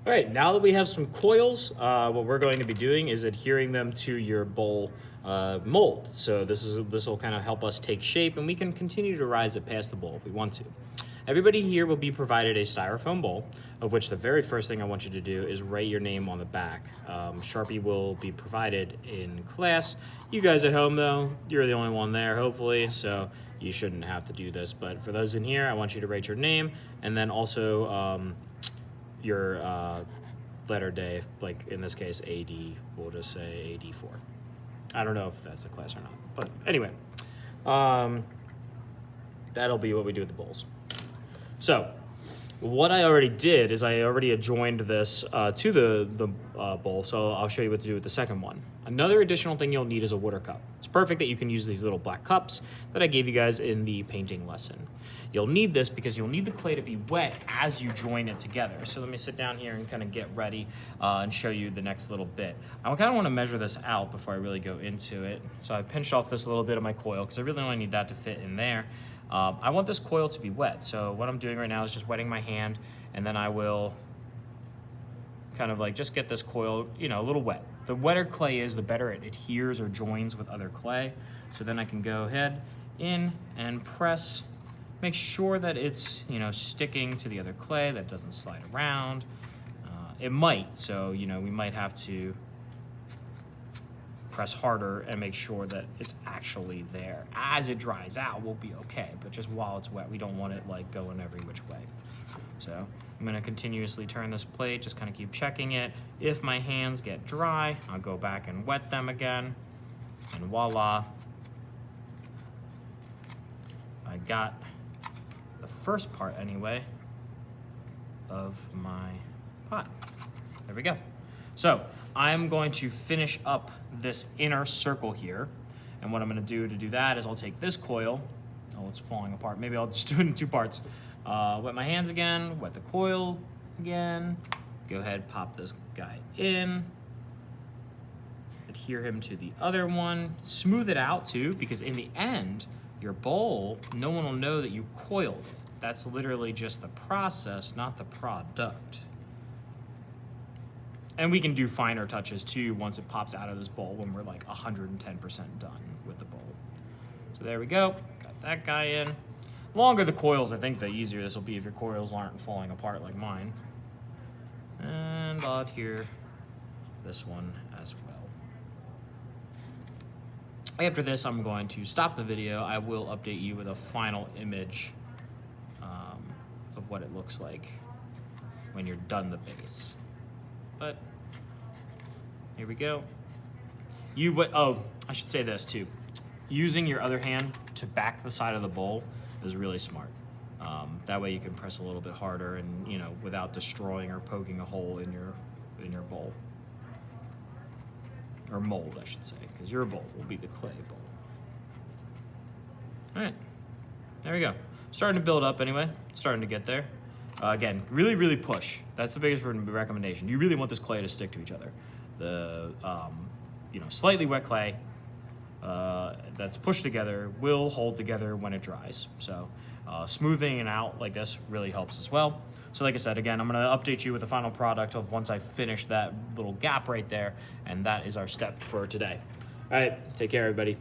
All right, now that we have some coils, what we're going to be doing is adhering them to your bowl mold. So this will kind of help us take shape, and we can continue to rise it past the bowl if we want to. Everybody here will be provided a styrofoam bowl, of which the very first thing I want you to do is write your name on the back. Sharpie will be provided in class. You guys at home, though, you're the only one there, hopefully, so you shouldn't have to do this. But for those in here, I want you to write your name, and then also your letter day, like in this case, AD, we'll just say AD4. I don't know if that's a class or not, but anyway, that'll be what we do with the bowls. So what I already did is I already adjoined this to the bowl, so I'll show you what to do with the second one. Another additional thing you'll need is a water cup. It's perfect that you can use these little black cups that I gave you guys in the painting lesson. You'll need this because you'll need the clay to be wet as you join it together. So let me sit down here and kind of get ready and show you the next little bit. I kind of want to measure this out before I really go into it. So I pinched off this little bit of my coil because I really only need that to fit in there. I want this coil to be wet. So what I'm doing right now is just wetting my hand, and then I will kind of like just get this coil, you know, a little wet. The wetter clay is, the better it adheres or joins with other clay. So then I can go ahead in and press, make sure that it's, you know, sticking to the other clay, that doesn't slide around. It might, so, you know, we might have to press harder and make sure that it's actually there. As it dries out, we'll be okay, but just while it's wet, we don't want it like going every which way. So I'm gonna continuously turn this plate, just kind of keep checking it. If my hands get dry, I'll go back and wet them again, and voila. I got the first part anyway of my pot. There we go. So I'm going to finish up this inner circle here. And what I'm gonna do to do that is I'll take this coil. Oh, it's falling apart. Maybe I'll just do it in two parts. Wet my hands again, wet the coil again. Go ahead, pop this guy in. Adhere him to the other one. Smooth it out too, because in the end, your bowl, no one will know that you coiled it. That's literally just the process, not the product. And we can do finer touches too once it pops out of this bowl when we're like 110% done with the bowl. So there we go, got that guy in. Longer the coils, I think the easier this will be if your coils aren't falling apart like mine. And I'll adhere this one as well. After this, I'm going to stop the video. I will update you with a final image of what it looks like when you're done the base. But here we go. Oh, I should say this too. Using your other hand to back the side of the bowl is really smart. That way you can press a little bit harder and, you know, without destroying or poking a hole in your bowl. Or mold, I should say, because your bowl will be the clay bowl. All right, there we go. Starting to build up anyway, starting to get there. Again, really, really push. That's the biggest recommendation. You really want this clay to stick to each other. The you know, slightly wet clay that's pushed together will hold together when it dries. So smoothing it out like this really helps as well. So like I said, again, I'm gonna update you with the final product of once I finish that little gap right there, and that is our step for today. All right, take care, everybody.